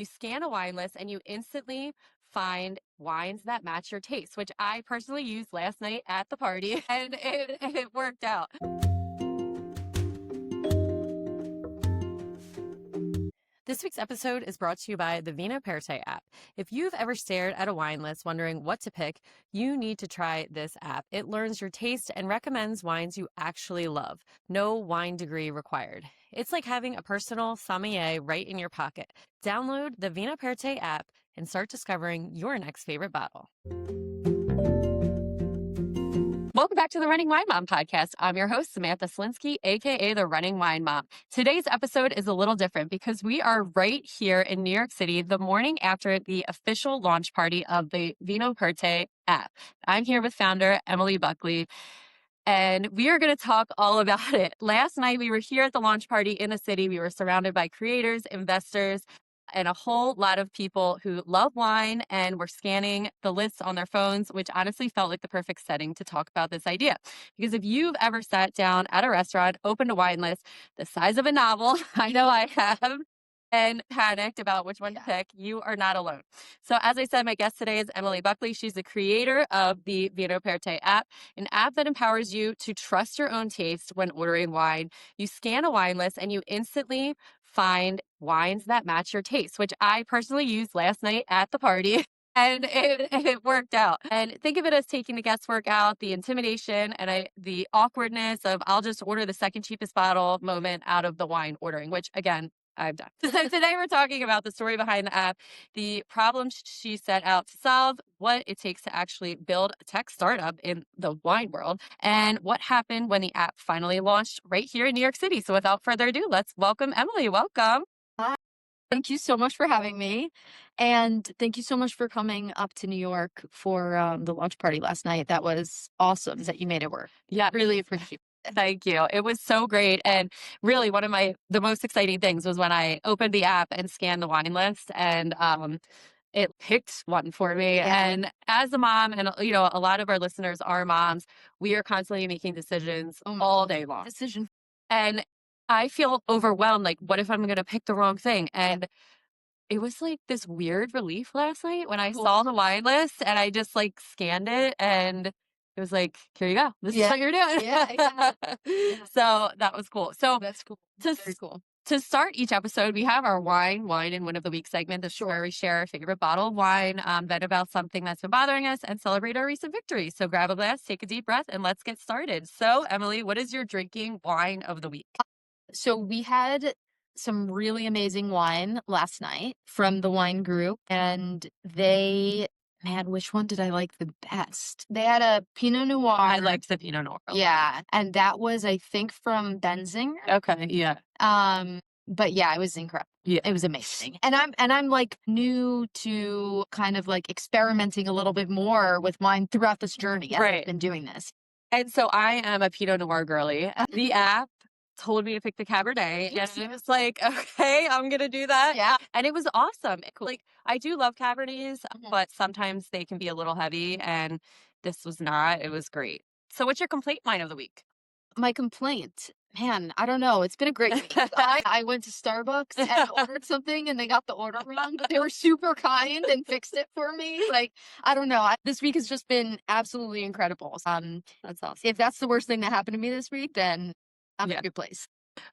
You scan a wine list and you instantly find wines that match your taste, which I personally used last night at the party and it worked out. This week's episode is brought to you by the Vinoperte app. If you've ever stared at a wine list wondering what to pick, you need to try this app. It learns your taste and recommends wines you actually love. No wine degree required. It's like having a personal sommelier right in your pocket. Download the Vinoperte app and start discovering your next favorite bottle. Welcome back to the Running Wine Mom podcast. I'm your host, Samantha Cieslinski, aka the Running Wine Mom. Today's episode is a little different because we are right here in New York City the morning after the official launch party of the Vinoperte app. I'm here with founder Emily Buckley, and we are going to talk all about it. Last night, we were here at the launch party in the city. We were surrounded by creators, investors, and a whole lot of people who love wine and were scanning the lists on their phones, which honestly felt like the perfect setting to talk about this idea. Because if you've ever sat down at a restaurant, opened a wine list the size of a novel, I know I have, and panicked about which one to pick, you are not alone. So as I said, my guest today is Emily Buckley. She's the creator of the Vinoperte app, an app that empowers you to trust your own taste when ordering wine. You scan a wine list and you instantly find wines that match your taste, which I personally used last night at the party. And it worked out. And think of it as taking the guesswork out, the intimidation and the awkwardness of I'll just order the second cheapest bottle moment out of the wine ordering, which again, I've done. So today we're talking about the story behind the app, the problem she set out to solve, what it takes to actually build a tech startup in the wine world, and what happened when the app finally launched right here in New York City. So without further ado, let's welcome Emily. Welcome. Hi. Thank you so much for having me. And thank you so much for coming up to New York for the launch party last night. That was awesome that you made it work. Yeah. Really appreciate it. Thank you. It was so great. And really one of the most exciting things was when I opened the app and scanned the wine list and it picked one for me. Yeah. And as a mom, and a lot of our listeners are moms, we are constantly making decisions all day long. And I feel overwhelmed. Like, what if I'm going to pick the wrong thing? And it was like this weird relief last night when I saw the wine list and I just like scanned it and it was like, here you go. This is what you're doing. Yeah. So that was cool. So That's cool. Very cool. To start each episode, we have our wine and win of the week segment. This is where we share our favorite bottle of wine, vent about something that's been bothering us, and celebrate our recent victory. So grab a glass, take a deep breath, and let's get started. So, Emily, what is your drinking wine of the week? So we had some really amazing wine last night from the wine group, and which one did I like the best? They had a Pinot Noir. I liked the Pinot Noir. Yeah, and that was, I think, from Benzinger. Okay, yeah. But yeah, it was incredible. Yeah. It was amazing. And I'm like new to kind of like experimenting a little bit more with wine throughout this journey. I've been doing this. And so I am a Pinot Noir girly. The app told me to pick the Cabernet. Yes. And I was like, okay, I'm going to do that. Yeah. And it was awesome. Like, I do love Cabernets, but sometimes they can be a little heavy. And this was not. It was great. So what's your complaint wine of the week? My complaint, man, I don't know. It's been a great week. I went to Starbucks and ordered something and they got the order wrong, but they were super kind and fixed it for me. Like, I don't know. This week has just been absolutely incredible. That's awesome. If that's the worst thing that happened to me this week, then I'm in a good place.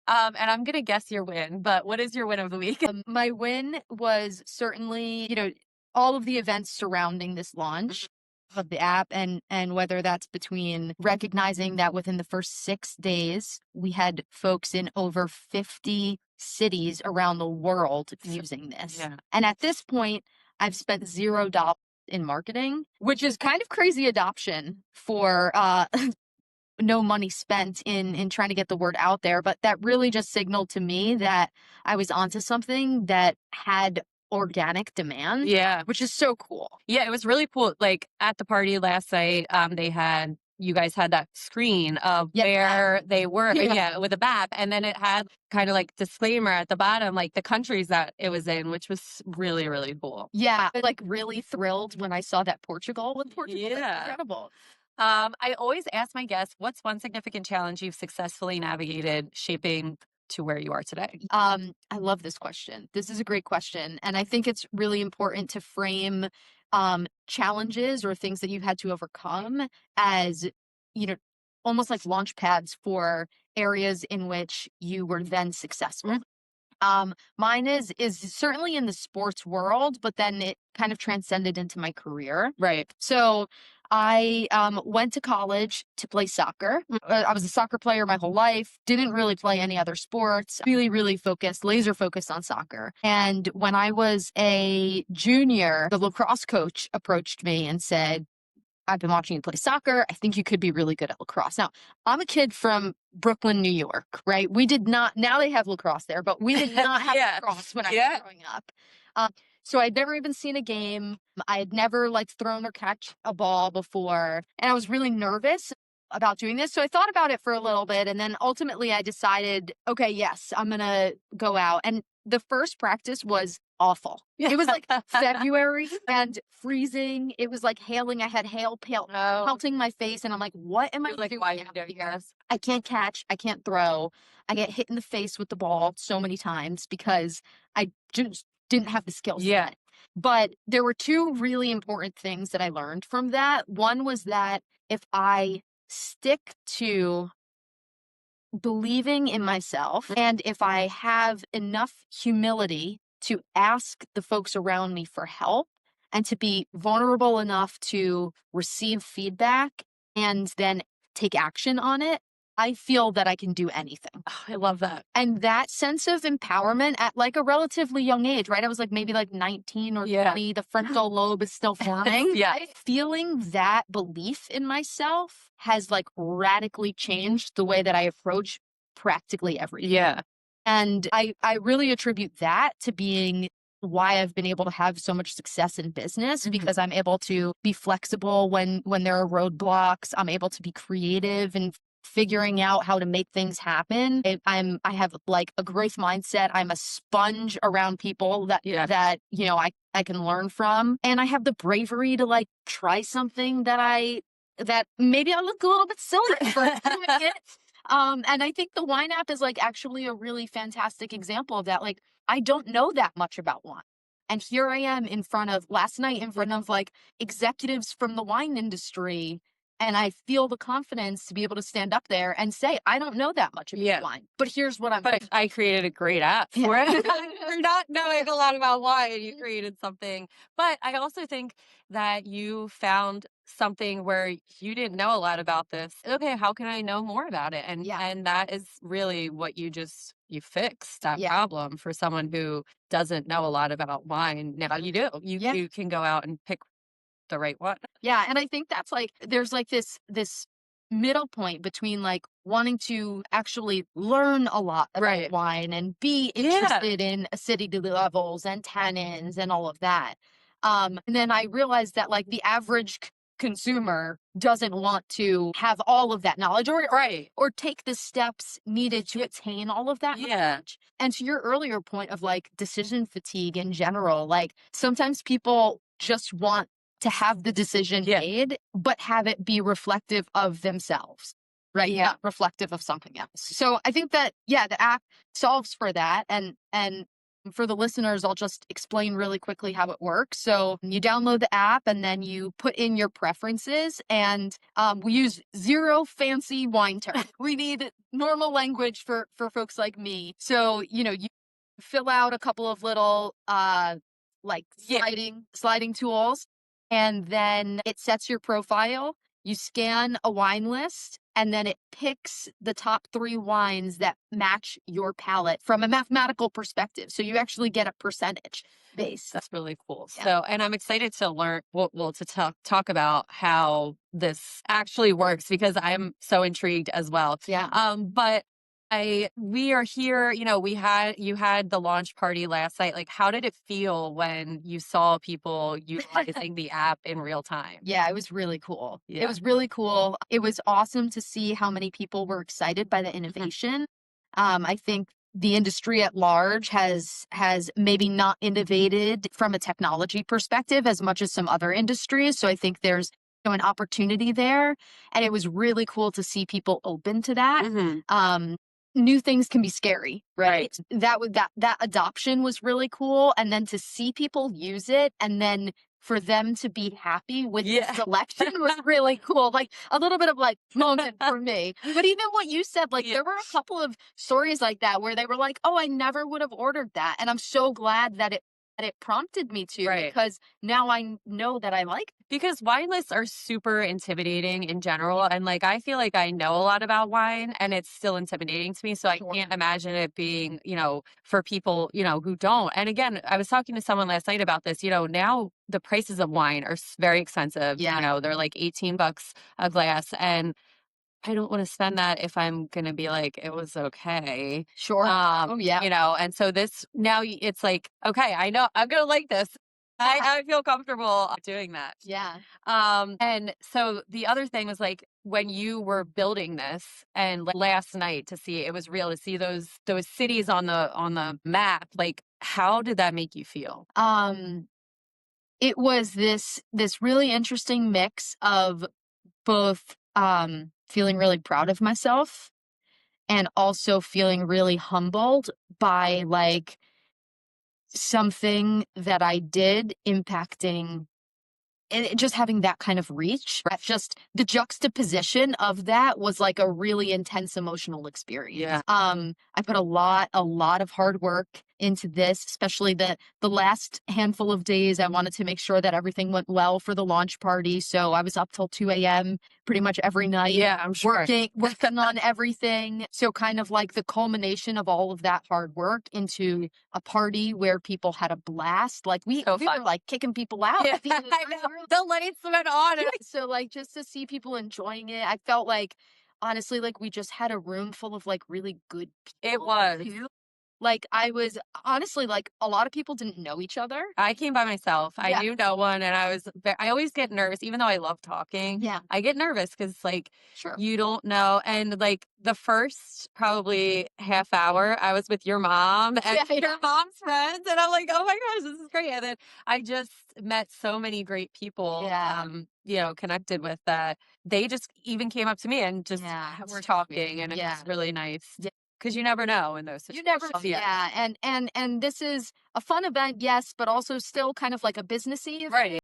And I'm going to guess your win, but what is your win of the week? My win was certainly, all of the events surrounding this launch of the app and whether that's between recognizing that within the first 6 days, we had folks in over 50 cities around the world using this. Yeah. And at this point, I've spent $0 in marketing, which is kind of crazy adoption for no money spent in trying to get the word out there. But that really just signaled to me that I was onto something that had organic demand. Yeah. Which is so cool. Yeah, it was really cool. Like at the party last night, you guys had that screen of where they were with a map. And then it had kind of like disclaimer at the bottom, like the countries that it was in, which was really, really cool. Yeah. Like really thrilled when I saw that Portugal was incredible. I always ask my guests, what's one significant challenge you've successfully navigated shaping to where you are today? I love this question. This is a great question. And I think it's really important to frame challenges or things that you've had to overcome as, you know, almost like launch pads for areas in which you were then successful. Mine is certainly in the sports world, but then it kind of transcended into my career. Right. So I went to college to play soccer. I was a soccer player my whole life, didn't really play any other sports, really focused, laser focused on soccer. And when I was a junior, the lacrosse coach approached me and said, I've been watching you play soccer. I think you could be really good at lacrosse. Now, I'm a kid from Brooklyn, New York, right? We did not, now they have lacrosse there, but we did not have lacrosse when I was growing up. So I'd never even seen a game. I had never like thrown or catch a ball before. And I was really nervous about doing this. So I thought about it for a little bit. And then ultimately I decided, okay, yes, I'm going to go out. And the first practice was awful. It was like February and freezing. It was like hailing. I had hail pelting my face. And I'm like, what am I doing? Why are you doing this? I can't catch. I can't throw. I get hit in the face with the ball so many times because I just didn't have the skill set. Yeah. But there were two really important things that I learned from that. One was that if I stick to believing in myself, and if I have enough humility to ask the folks around me for help and to be vulnerable enough to receive feedback and then take action on it, I feel that I can do anything. Oh, I love that. And that sense of empowerment at like a relatively young age, right? I was like maybe like 19 or 20, the frontal lobe is still forming. Feeling that belief in myself has like radically changed the way that I approach practically everything. Yeah. And I really attribute that to being why I've been able to have so much success in business, because I'm able to be flexible when there are roadblocks. I'm able to be creative and figuring out how to make things happen. I have like a growth mindset. I'm a sponge around people that you know I can learn from, and I have the bravery to like try something that maybe I look a little bit silly for doing it. And I think the wine app is like actually a really fantastic example of that. Like, I don't know that much about wine. And here I am last night in front of like executives from the wine industry. And I feel the confidence to be able to stand up there and say, I don't know that much about wine, but here's what I'm doing. I created a great app for it. For not knowing a lot about wine, you created something. But I also think that you found something where you didn't know a lot about this. Okay, how can I know more about it? And that is really what you fixed that problem for someone who doesn't know a lot about wine. Now you do. You can go out and pick the right one. Yeah. And I think that's like, there's like this middle point between like wanting to actually learn a lot about wine and be interested in acidity levels and tannins and all of that. And then I realized that like the average consumer doesn't want to have all of that knowledge or take the steps needed to attain all of that knowledge. And to your earlier point of like decision fatigue in general, like sometimes people just want to have the decision made, but have it be reflective of themselves, right? Not reflective of something else. So I think that, the app solves for that. And for the listeners, I'll just explain really quickly how it works. So you download the app and then you put in your preferences, and we use zero fancy wine terms. We need normal language for folks like me. So, you fill out a couple of little sliding tools. And then it sets your profile, you scan a wine list, and then it picks the top 3 wines that match your palate from a mathematical perspective. So you actually get a percentage base. That's really cool. Yeah. So, and I'm excited to learn, to talk about how this actually works, because I'm so intrigued as well. Yeah. But we are here, you had the launch party last night. Like, how did it feel when you saw people utilizing the app in real time? Yeah, it was really cool. Yeah. It was really cool. It was awesome to see how many people were excited by the innovation. I think the industry at large has maybe not innovated from a technology perspective as much as some other industries. So I think there's an opportunity there. And it was really cool to see people open to that. new things can be scary, right? That adoption was really cool. And then to see people use it and then for them to be happy with the selection was really cool. Like a little bit of like moment for me. But even what you said, like there were a couple of stories like that where they were like, oh, I never would have ordered that. And I'm so glad that it prompted me to, because now I know that I like it. Because wine lists are super intimidating in general. And like, I feel like I know a lot about wine and it's still intimidating to me. So I can't imagine it being, for people, who don't. And again, I was talking to someone last night about this, now the prices of wine are very expensive. They're like $18 a glass. And I don't want to spend that if I'm going to be like, it was okay. Sure. And so this now it's like, okay, I know I'm going to like this. I feel comfortable doing that. Yeah. And so the other thing was like when you were building this and last night to see it was real to see those cities on the map, like how did that make you feel? It was this really interesting mix of both feeling really proud of myself and also feeling really humbled by like something that I did impacting and just having that kind of reach. Just the juxtaposition of that was like a really intense emotional experience. I put a lot of hard work into this, especially the last handful of days. I wanted to make sure that everything went well for the launch party. So I was up till 2 a.m. pretty much every night. Yeah, I'm sure. Working on everything. So kind of like the culmination of all of that hard work into a party where people had a blast. Like we were like kicking people out. Yeah, I know. The lights went on. So like just to see people enjoying it, I felt like honestly like we just had a room full of like really good people. It was. Too. Like I was honestly like a lot of people didn't know each other. I came by myself. I knew no one, and I always get nervous, even though I love talking. Yeah, I get nervous because like you don't know, and like the first probably half hour, I was with your mom and your mom's friends, and I'm like, oh my gosh, this is great. And then I just met so many great people. Connected with that. They just even came up to me and just were talking, and it's really nice. Yeah. Because you never know in those situations. You never, and this is a fun event, yes, but also still kind of like a businessy event. Right.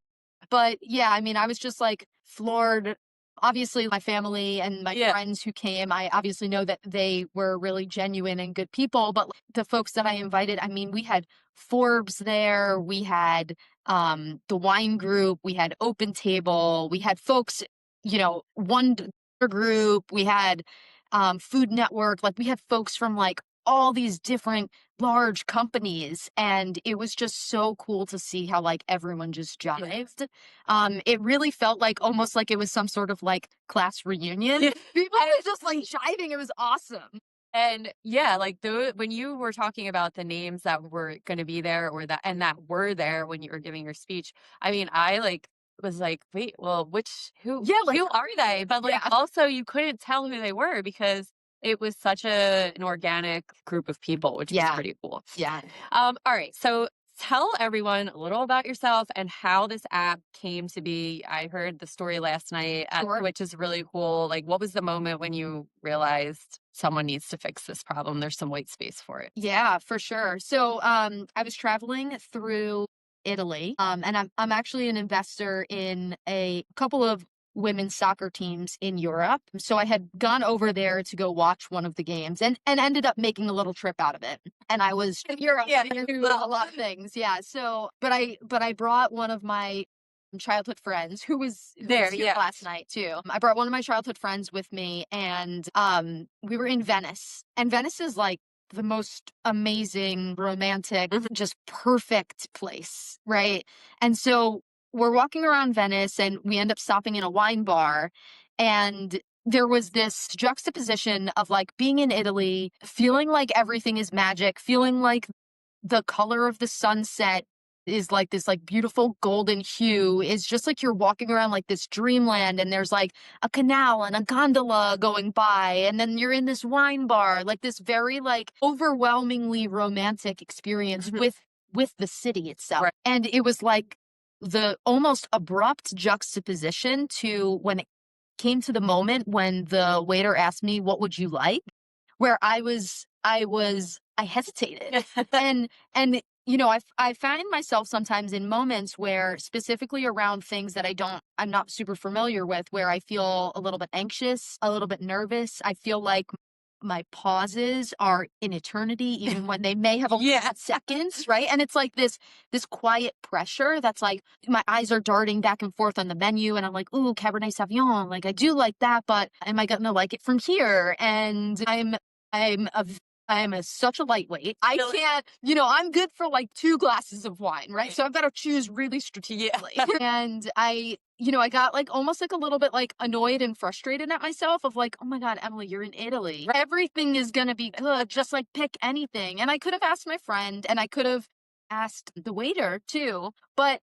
But yeah, I mean, I was just like floored. Obviously, my family and my friends who came, I obviously know that they were really genuine and good people. But the folks that I invited, I mean, we had Forbes there, we had the wine group, we had Open Table, we had folks, one group, we had Food Network, like we had folks from like all these different large companies, and it was just so cool to see how like everyone just jived. It really felt like almost like it was some sort of like class reunion. People were just like jiving. It was awesome. And like when you were talking about the names that were going to be there that were there when you were giving your speech, I mean, I was like, wait, well, who are they? But also you couldn't tell who they were because it was such an organic group of people, which was pretty cool. Yeah. All right. So tell everyone a little about yourself and how this app came to be. I heard the story last night, which is really cool. Like, what was the moment when you realized someone needs to fix this problem? There's some white space for it. Yeah, for sure. So I was traveling through Italy. And I'm actually an investor in a couple of women's soccer teams in Europe. So I had gone over there to go watch one of the games and ended up making a little trip out of it. And I was in Europe to do a lot of things. Yeah. So but I brought one of my childhood friends who was here last night too. I brought one of my childhood friends with me, and we were in Venice. And Venice is like the most amazing, romantic, just perfect place, right? And so we're walking around Venice and we end up stopping in a wine bar, and there was this juxtaposition of like being in Italy, feeling like everything is magic, feeling like the color of the sunset is like this like beautiful golden hue. Is just like you're walking around like this dreamland, and there's like a canal and a gondola going by, and then you're in this wine bar, like this very like overwhelmingly romantic experience with the city itself. Right. And it was like the almost abrupt juxtaposition to when it came to the moment when the waiter asked me, what would you like? where I hesitated. And you know, I find myself sometimes in moments where, specifically around things that I'm not super familiar with, where I feel a little bit anxious, a little bit nervous. I feel like my pauses are in eternity, even when they may have only seconds, right? And it's like this quiet pressure that's like my eyes are darting back and forth on the menu, and I'm like, ooh, Cabernet Sauvignon, like I do like that, but am I gonna like it from here? And I'm such a lightweight. I can't, you know, I'm good for like 2 glasses of wine, right? So I've got to choose really strategically. And I got like almost like a little bit like annoyed and frustrated at myself of like, oh my God, Emily, you're in Italy. Everything is going to be good. Just like pick anything. And I could have asked my friend, and I could have asked the waiter too. But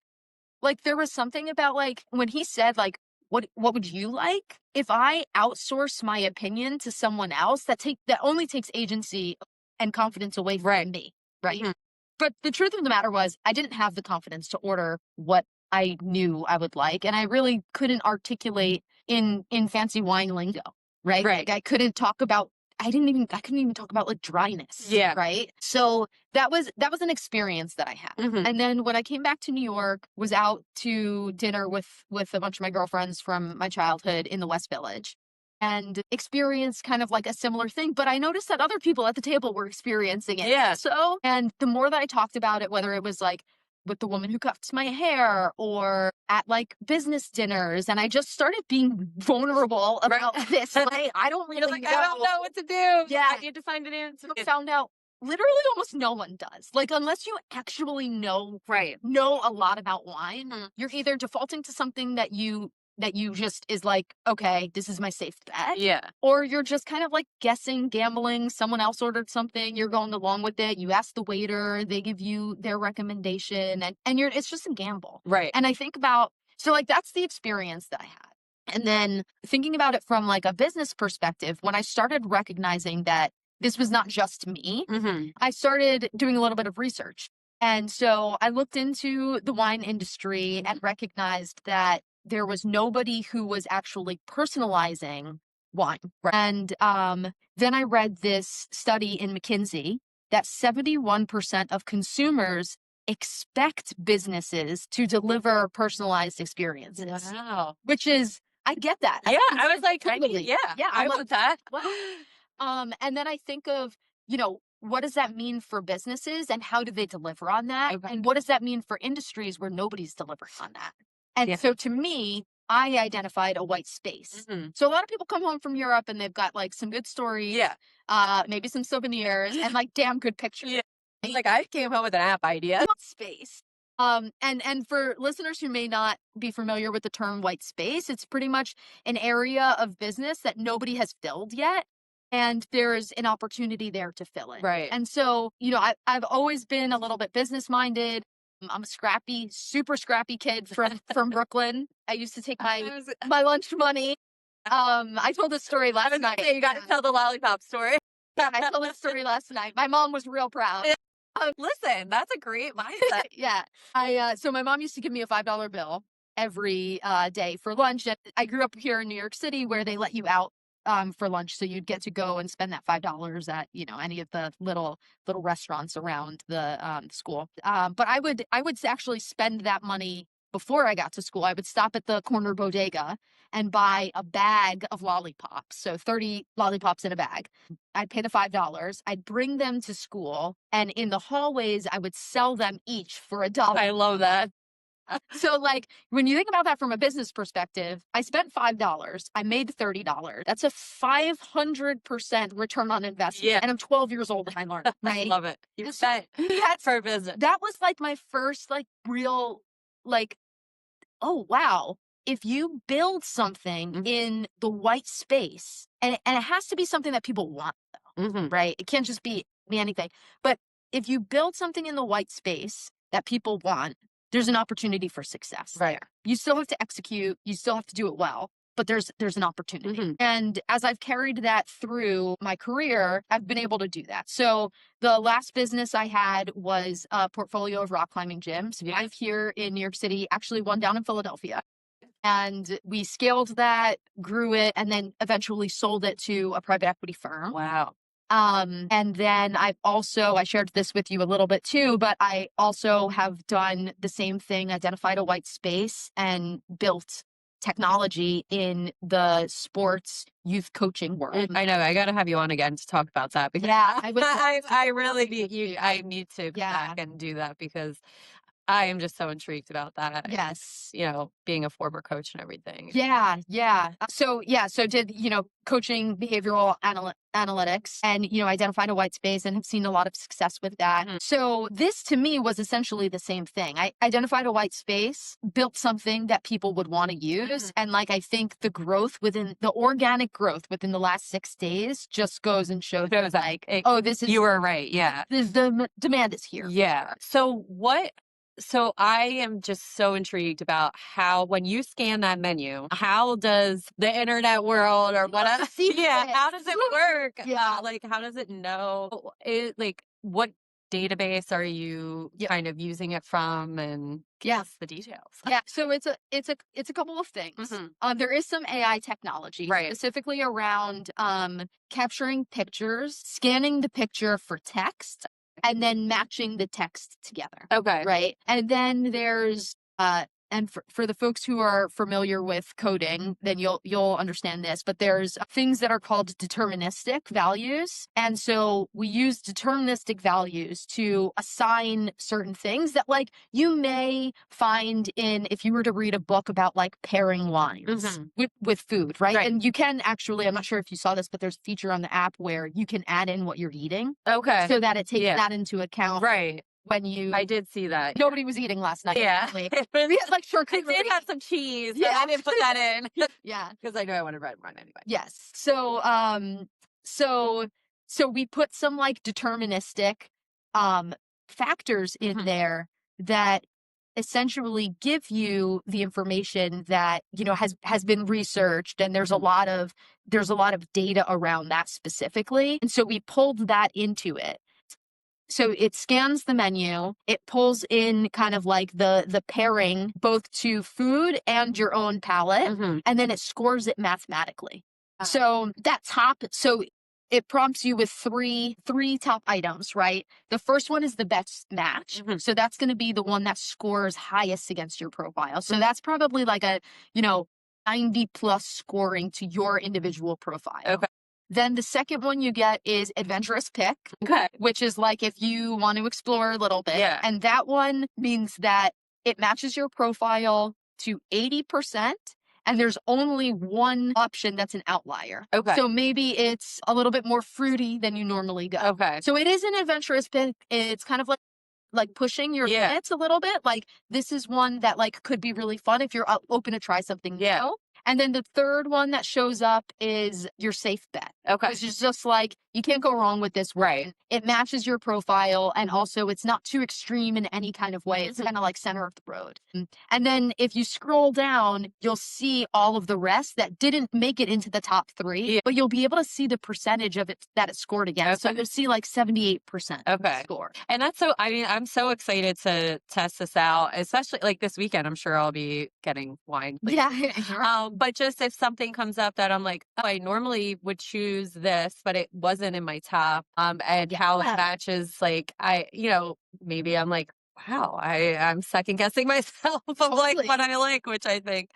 like there was something about like when he said like, what would you like? If I outsource my opinion to someone else, that only takes agency and confidence away from me, right? Mm-hmm. But the truth of the matter was, I didn't have the confidence to order what I knew I would like, and I really couldn't articulate in fancy wine lingo, right? Like I couldn't talk about. I couldn't even talk about like dryness. Yeah. Right. So that was an experience that I had. Mm-hmm. And then when I came back to New York, was out to dinner with a bunch of my girlfriends from my childhood in the West Village, and experienced kind of like a similar thing. But I noticed that other people at the table were experiencing it. Yeah. So, and the more that I talked about it, whether it was like with the woman who cuts my hair or at like business dinners, and I just started being vulnerable about this. Like, I don't really know. I don't know what to do. Yeah. I need to find an answer. I found out literally almost no one does. Like, unless you actually know a lot about wine, you're either defaulting to something that you just is like, okay, this is my safe bet. Yeah. Or you're just kind of like guessing, gambling. Someone else ordered something, you're going along with it. You ask the waiter, they give you their recommendation, and it's just a gamble. Right. And I think about, so like that's the experience that I had. And then thinking about it from like a business perspective, when I started recognizing that this was not just me, I started doing a little bit of research. And so I looked into the wine industry and recognized that there was nobody who was actually personalizing wine. Right. And then I read this study in McKinsey that 71% of consumers expect businesses to deliver personalized experiences. Wow. Which is, I get that. Yeah, I was like, totally. I want that. Wow. And then I think of, what does that mean for businesses and how do they deliver on that? Okay. And what does that mean for industries where nobody's delivering on that? And so to me, I identified a white space. Mm-hmm. So a lot of people come home from Europe and they've got like some good stories, maybe some souvenirs and like damn good pictures. Yeah. It's like I came home with an app idea. Space. And for listeners who may not be familiar with the term white space, it's pretty much an area of business that nobody has filled yet. And there's an opportunity there to fill it. Right. And so, I've always been a little bit business minded. I'm a super scrappy kid from Brooklyn. I used to take my lunch money. I told this story last night. You got to tell the lollipop story. I told this story last night. My mom was real proud. Listen, that's a great mindset. Yeah. So my mom used to give me a $5 bill every day for lunch. And I grew up here in New York City where they let you out for lunch. So you'd get to go and spend that $5 at, any of the little restaurants around the school. But I would actually spend that money before I got to school. I would stop at the corner bodega and buy a bag of lollipops. So 30 lollipops in a bag. I'd pay the $5. I'd bring them to school. And in the hallways, I would sell them each for $1. I love that. So like when you think about that from a business perspective, I spent $5. I made $30. That's a 500% return on investment. Yeah. And I'm 12 years old and I learned. Right? I love it. You bet. That's for business. That was like my first like real like, oh wow. If you build something in the white space, and it has to be something that people want though, right? It can't just be anything. But if you build something in the white space that people want, there's an opportunity for success. Right. There. You still have to execute. You still have to do it well, but there's an opportunity. And as I've carried that through my career, I've been able to do that. So the last business I had was a portfolio of rock climbing gyms. We have here in New York City, actually one down in Philadelphia. And we scaled that, grew it, and then eventually sold it to a private equity firm. Wow. And then I shared this with you a little bit too, but I also have done the same thing, identified a white space and built technology in the sports youth coaching world. I know. I got to have you on again to talk about that because I really need you. I need to come back and do that because I am just so intrigued about that. Yes. You know, being a former coach and everything. Yeah. So did, coaching behavioral analytics and, identified a white space and have seen a lot of success with that. So this to me was essentially the same thing. I identified a white space, built something that people would want to use. And I think the organic growth within the last 6 days just goes and shows you were right. Yeah. The demand is here. Yeah. So I am just so intrigued about how, when you scan that menu, how does the internet world or what? How does it work? Yeah. How does it know? What database are you kind of using it from? And yes, the details. Yeah. So it's a couple of things. There is some AI technology, specifically around capturing pictures, scanning the picture for text, and then matching the text together. Okay. Right. And then there's and for the folks who are familiar with coding, then you'll understand this, but there's things that are called deterministic values. And so we use deterministic values to assign certain things that you may find if you were to read a book about pairing wines with food, right? And you can actually, I'm not sure if you saw this, but there's a feature on the app where you can add in what you're eating. Okay. So that it takes that into account. Right. When I did see that. Nobody was eating last night. Yeah. We had charcuterie. I did have some cheese. Yeah. I didn't put that in. Yeah. Because I know I wanted red wine anyway. Yes. So we put some deterministic factors in there that essentially give you the information that has been researched, and there's a lot of data around that specifically. And so we pulled that into it. So it scans the menu, it pulls in kind of the pairing both to food and your own palate, and then it scores it mathematically. So it prompts you with three top items, right? The first one is the best match. So that's going to be the one that scores highest against your profile. So that's probably a 90 plus scoring to your individual profile. Okay. Then the second one you get is adventurous pick, which is if you want to explore a little bit. Yeah. And that one means that it matches your profile to 80%, and there's only one option that's an outlier. Okay. So maybe it's a little bit more fruity than you normally go. Okay. So it is an adventurous pick. It's kind of like pushing your limits a little bit. This is one that could be really fun if you're open to try something new. And then the third one that shows up is your safe bet. Okay. Which is just you can't go wrong with this one. Right. It matches your profile, and also it's not too extreme in any kind of way. It's kind of center of the road. And then if you scroll down, you'll see all of the rest that didn't make it into the top 3, but you'll be able to see the percentage of it that it scored against. So you'll see 78% score. And that's I'm so excited to test this out, especially this weekend. I'm sure I'll be getting wine. Yeah. But just if something comes up that I'm I normally would choose this, but it wasn't in my top, and how it matches, maybe I'm wow, I'm second guessing myself of what I like, which I think.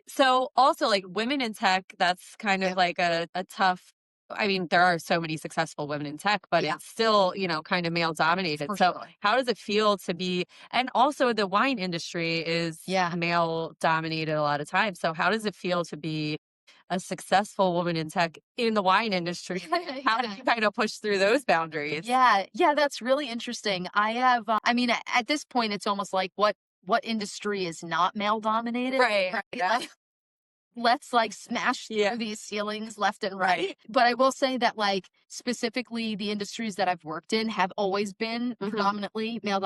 So also women in tech, that's kind of a tough. I mean, there are so many successful women in tech, but it's still, kind of male dominated. So how does it feel to be, and also the wine industry is male dominated a lot of times. So how does it feel to be a successful woman in tech in the wine industry? How did you kind of push through those boundaries? Yeah, that's really interesting. I have, at this point, it's almost what industry is not male dominated? Right. Let's smash through these ceilings left and right. But I will say that specifically the industries that I've worked in have always been predominantly male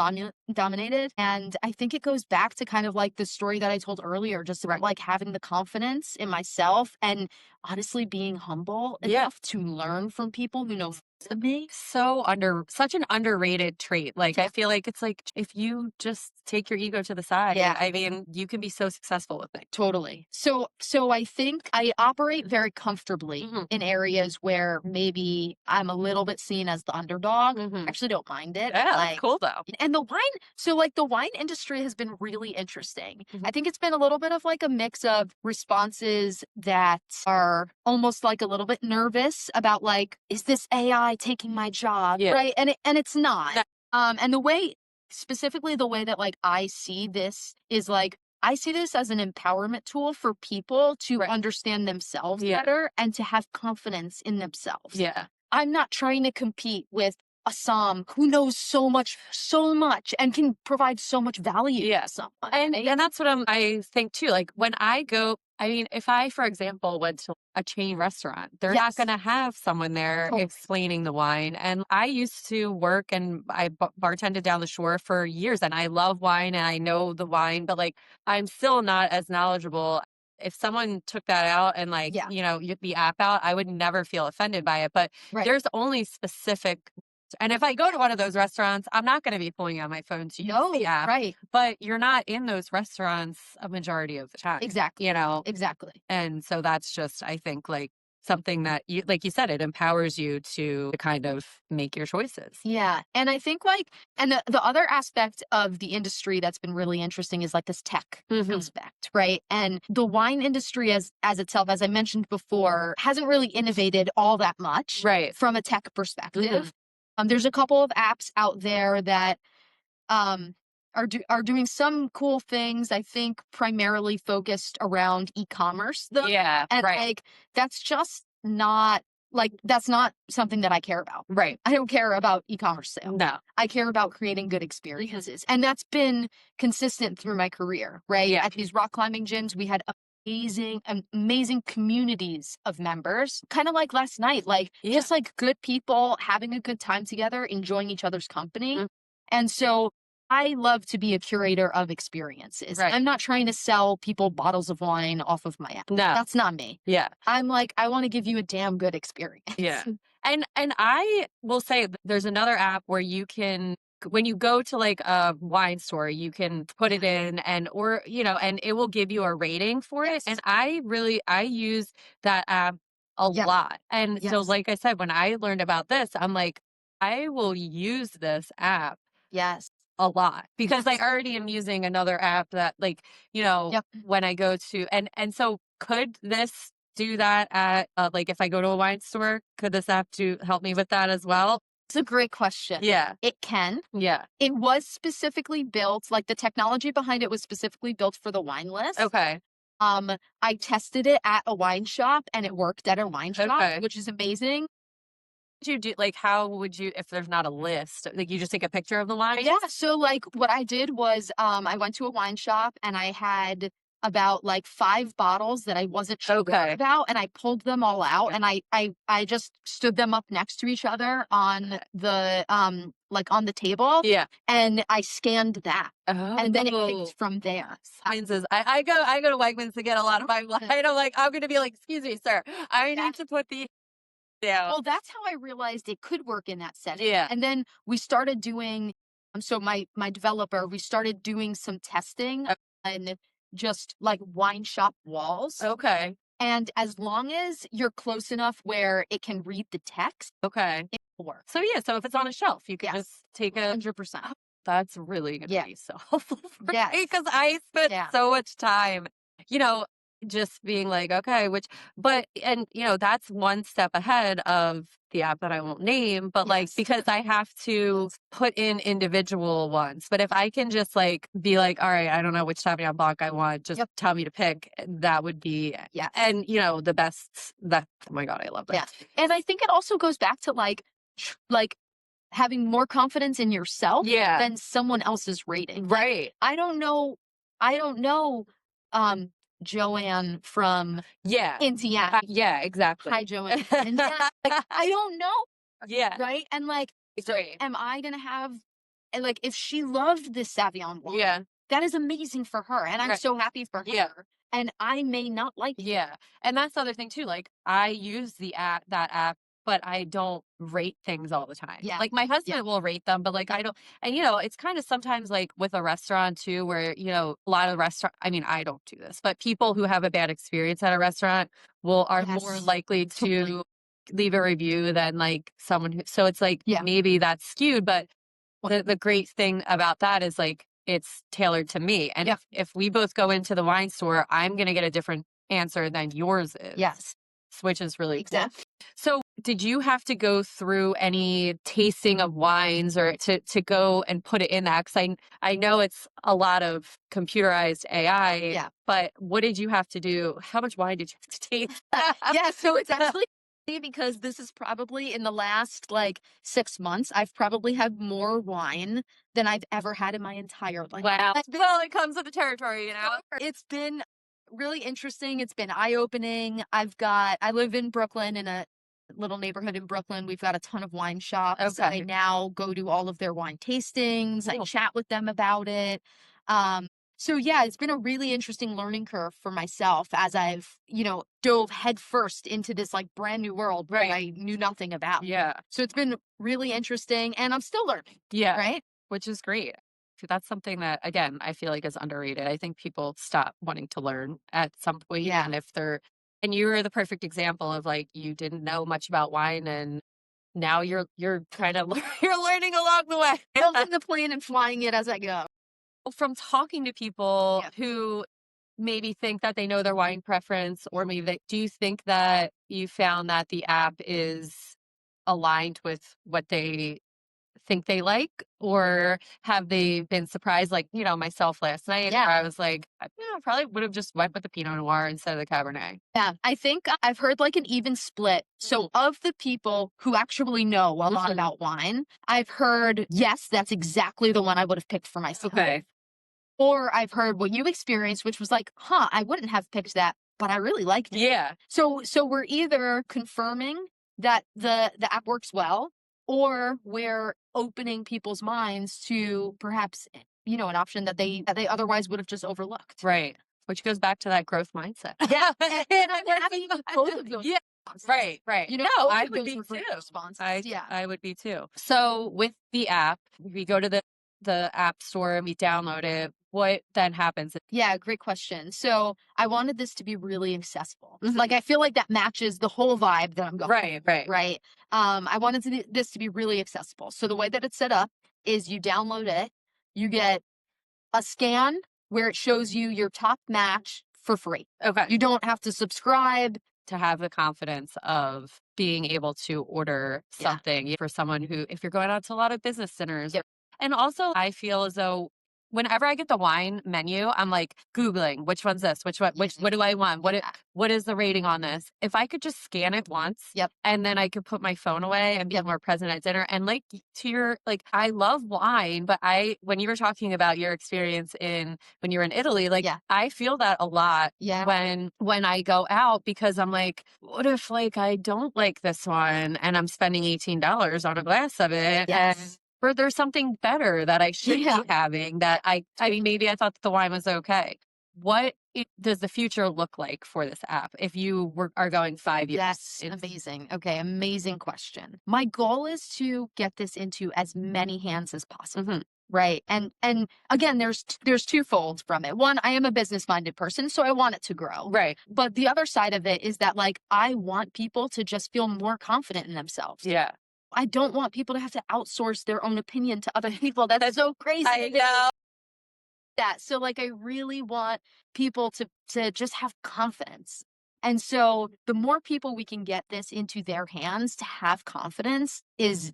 dominated. And I think it goes back to kind of the story that I told earlier, just about having the confidence in myself and honestly being humble Yeah. enough to learn from people who know than me. Such an underrated trait. Like, I Yeah. feel like it's like if you just take your ego to the side, Yeah. I mean, you can be so successful with it. Totally. So I think I operate very comfortably Mhm. in areas where maybe I'm a little bit seen as the underdog. Mhm. Actually don't mind it. Yeah, that's Like, cool though. and the wine, so like the wine industry has been really interesting. Mhm. I think it's been a little bit of like a mix of responses that are almost like a little bit nervous about like, is this AI taking my job? Yeah. Right. And it's not. No. And the way, specifically the way that like I see this is like, I see this as an empowerment tool for people to Right. understand themselves Yeah. better and to have confidence in themselves. Yeah. I'm not trying to compete with a Sam who knows so much, and can provide so much value Yeah. to someone. And right? and that's what I think too. Like when I go, I mean, if I, for example, went to a chain restaurant, they're not Yes. going to have someone there Totally. explaining the wine. And I used to work and I bartended down the shore for years, and I love wine and I know the wine, but like I'm still not as knowledgeable. If someone took that out and like, Yeah. the app out, I would never feel offended by it. But Right. there's only specific, and if I go to one of those restaurants, I'm not going to be pulling out my phone to use No, the app. right. But you're not in those restaurants a majority of the time. Exactly. Exactly. And so that's just, I think, like something that you, like you said, it empowers you to kind of make your choices. Yeah. And I think like, and the other aspect of the industry that's been really interesting is like this tech Mhm. aspect, right? And the wine industry as itself, as I mentioned before, hasn't really innovated all that much Right. from a tech perspective. Mhm. There's a couple of apps out there that um, are doing some cool things. I think primarily focused around e-commerce, though. Yeah. And Right. like that's just not like that's not something that I care about. Right. I don't care about e-commerce sales. No. I care about creating good experiences, and that's been consistent through my career. Right. Yeah. At these rock climbing gyms, we had amazing communities of members, kind of like last night, like Yeah. just like good people having a good time together, enjoying each other's company. Mhm. And so I love to be a curator of experiences. Right. I'm not trying to sell people bottles of wine off of my app. No. That's not me. Yeah. I'm like, I want to give you a damn good experience. Yeah. And I will say there's another app where you can, when you go to like a wine store, you can put it in and it will give you a rating for it. Yes. And I use that app a Yeah. lot. And so Yes. like I said, when I learned about this, I'm like, I will use this app Yes. a lot because I already am using another app that like, Yep. when I go to, and so could this do that at like if I go to a wine store, could this app help me with that as well? It's a great question. Yeah. It can. Yeah. It was specifically built, like the technology behind it was specifically built for the wine list. Okay. I tested it at a wine shop and it worked at a wine shop, Okay. which is amazing. You do like how would you, if there's not a list, like you just take a picture of the wine? Yeah. So like what I did was I went to a wine shop and I had about like 5 bottles that I wasn't sure Okay. about, and I pulled them all out and I just stood them up next to each other on the like on the table. Yeah. And I scanned that. Oh. And then it picked from there. Heinz is, I go to Wegmans to get a lot of my wine. I'm like, I'm gonna be like, excuse me, sir. I need to put the down. Well, that's how I realized it could work in that setting. Yeah. And then we started doing so my developer, we started doing some testing on just like wine shop walls. Okay. And as long as you're close enough where it can read the text, Okay. it will work. So yeah, so if it's on a shelf, you can Yes. just take a 100%. That's really going to Yeah. be so helpful for Yes. me because I spent Yeah. so much time, just being like, okay, that's one step ahead of the app that I won't name, but like, Yes. because I have to put in individual ones. But if I can just like be like, all right, I don't know which Sauvignon Blanc I want, just tell me to pick, that would be, Yes. and the best, oh my God, I love that. Yeah. And I think it also goes back to like having more confidence in yourself Yeah. than someone else's rating. Right. I don't know Joanne from Indiana. Yeah, exactly. Hi, Joanne. Indiana. Like, I don't know. Yeah. Right? And like, Right. am I going to have, and like, if she loved this Sauvignon Blanc, Yeah. that is amazing for her. And I'm Right. so happy for her. Yeah. and I may not like it. Yeah. And that's the other thing too. Like I use that app, but I don't rate things all the time. Yeah. Like my Yeah. husband will rate them, but like Yeah. I don't. And it's kind of sometimes like with a restaurant too, where a lot of restaurant. I mean, I don't do this, but people who have a bad experience at a restaurant are more Yes. likely Totally. to leave a review than like someone who. So it's like Yeah. maybe that's skewed, but the great thing about that is like it's tailored to me. And Yeah. if we both go into the wine store, I'm going to get a different answer than yours is. Yes. Which is really cool. Exactly. So did you have to go through any tasting of wines or to go and put it in that? Because I know it's a lot of computerized AI, Yeah. but what did you have to do? How much wine did you have to taste? Yeah, so it's actually because this is probably in the last like 6 months, I've probably had more wine than I've ever had in my entire life. Wow. Well, it comes with the territory, you know? It's been really interesting. It's been eye-opening. I live in Brooklyn, in a little neighborhood in Brooklyn. We've got a ton of wine shops. Okay. I now go to all of their wine tastings. I Cool. chat with them about it. So yeah, it's been a really interesting learning curve for myself as I've, dove headfirst into this like brand new world that Right. I knew nothing about. Yeah. So it's been really interesting and I'm still learning, Yeah. right? Which is great. That's something that, again, I feel like is underrated. I think people stop wanting to learn at some point. Yeah. And you were the perfect example of like, you didn't know much about wine and now you're kind of, you're learning along the way. Building the plane and flying it as I go. From talking to people Yeah. who maybe think that they know their wine preference, or do you think that you found that the app is aligned with what they think they like, or have they been surprised like myself last night Yeah. where I was like I probably would have just went with the Pinot Noir instead of the Cabernet. Yeah, I think I've heard like an even split. So of the people who actually know a lot about wine, I've heard, yes, that's exactly the one I would have picked for myself. Okay. Or I've heard what you experienced, which was like, I wouldn't have picked that, but I really liked it. Yeah. So we're either confirming that the app works well, or we're opening people's minds to perhaps an option that they otherwise would have just overlooked. Right. Which goes back to that growth mindset. Yeah, and I'm happy both of those. Yeah. Right. No, I both would of be those were too. great responses. Yeah. I would be too. So with the app, we go to the app store and we download it. What then happens? Yeah, great question. So I wanted this to be really accessible. Mhm. Like I feel like that matches the whole vibe that I'm going. Right. I wanted this to be really accessible. So the way that it's set up is you download it, you get a scan where it shows you your top match for free. Okay. You don't have to subscribe. To have the confidence of being able to order Yeah. something for someone who, if you're going out to a lot of business dinners. Yep. And also I feel as though whenever I get the wine menu, I'm like Googling, which one's this? What do I want? What is the rating on this? If I could just scan it once. Yep. And then I could put my phone away and be more present at dinner. And like I love wine, but when you were talking about your experience when you were in Italy, like I feel that a lot when I go out, because I'm like, what if like I don't like this one and I'm spending $18 on a glass of it? Yes. Or there's something better that I should be having that I mean, maybe I thought that the wine was okay. What does the future look like for this app if you are going 5 years? That's amazing. Okay, amazing question. My goal is to get this into as many hands as possible. Mhm. Right. And again, there's twofold from it. One, I am a business-minded person, so I want it to grow. Right. But the other side of it is that like I want people to just feel more confident in themselves. Yeah. I don't want people to have to outsource their own opinion to other people. That's so crazy. I know. That. So like I really want people to just have confidence. And so the more people we can get this into their hands to have confidence is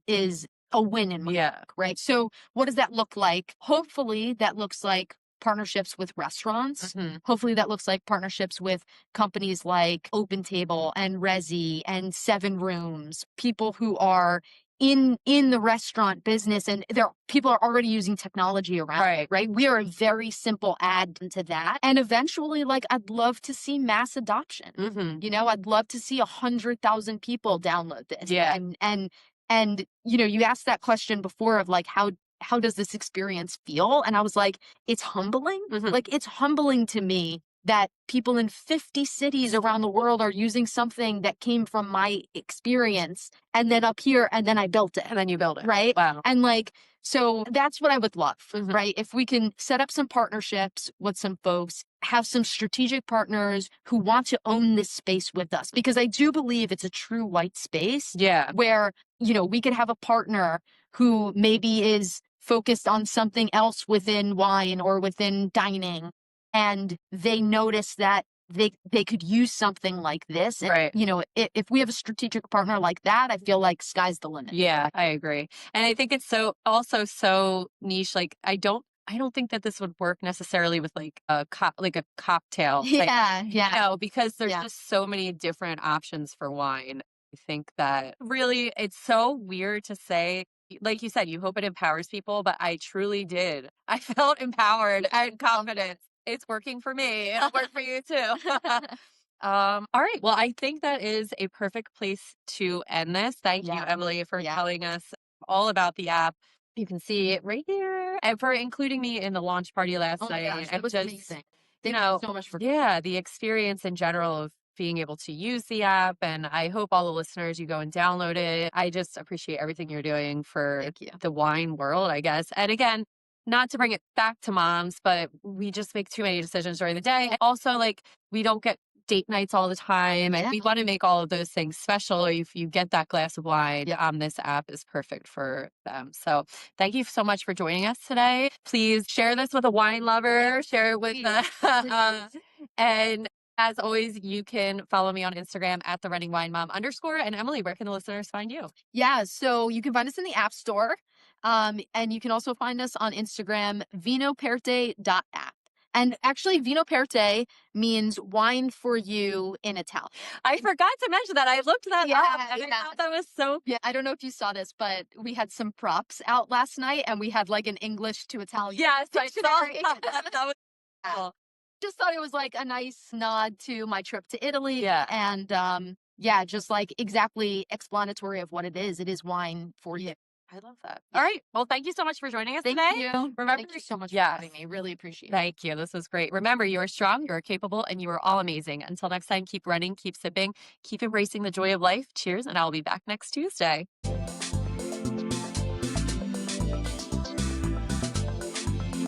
a win in my book, right? So what does that look like? Hopefully that looks like partnerships with restaurants. Mhm. Hopefully that looks like partnerships with companies like Open Table and Resi and Seven Rooms, people who are in the restaurant business and people are already using technology around, right? We are a very simple add to that. And eventually, like, I'd love to see mass adoption. Mhm. I'd love to see 100,000 people download this. Yeah. And you asked that question before of like, how does this experience feel? And I was like, it's humbling. Mhm. Like, it's humbling to me that people in 50 cities around the world are using something that came from my experience, and then up here, and then I built it. And then you build it. Right? Wow. And like, so that's what I would love, Mhm. right? If we can set up some partnerships with some folks, have some strategic partners who want to own this space with us, because I do believe it's a true white space Yeah. where, you know, we could have a partner who maybe is focused on something else within wine or within dining, and they notice that they could use something like this. And, Right. you know, if we have a strategic partner like that, I feel like sky's the limit. Yeah, I agree. And I think it's so niche. Like I don't think that this would work necessarily with like a cocktail type, Yeah. because there's Yeah. just so many different options for wine. I think that really it's so weird to say, like you said, you hope it empowers people, but I truly did. I felt empowered and confident. It's working for me. It'll work for you too. All right. Well, I think that is a perfect place to end this. Thank you, Yeah. Emily, for Yeah. telling us all about the app. You can see it right here, and for including me in the launch party last Oh my night. gosh, that And was just, amazing. you Thank know, you so much for yeah, the experience in general of being able to use the app. And I hope all the listeners, you go and download it. I just appreciate everything you're doing for Thank you. the wine world, I guess. And again, not to bring it back to moms, but we just make too many decisions during the day. And also, like, we don't get date nights all the time, and Yeah. we want to make all of those things special. If you get that glass of wine, Yeah. this app is perfect for them. So thank you so much for joining us today. Please share this with a wine lover, share it with and as always, you can follow me on Instagram at the running wine mom _ and Emily, where can the listeners find you? Yeah, so you can find us in the App Store. And you can also find us on Instagram, vinoperte.app. And actually, Vinoperte means wine for you in Italian. I forgot to mention that. I looked that up, and I Yeah. thought that was so Yeah, I don't know if you saw this, but we had some props out last night, and we had like an English to Italian. Yes, I saw dictionary. that. That was cool. Just thought it was like a nice nod to my trip to Italy. Yeah. And yeah, just like exactly explanatory of what it is. It is wine for you. I love that. All right. Well, thank you so much for joining us Thank today. you. Remember, Thank you so much for yes. having me. Really appreciate it. Thank you. This was great. Remember, you are strong, you are capable, and you are all amazing. Until next time, keep running, keep sipping, keep embracing the joy of life. Cheers, and I'll be back next Tuesday.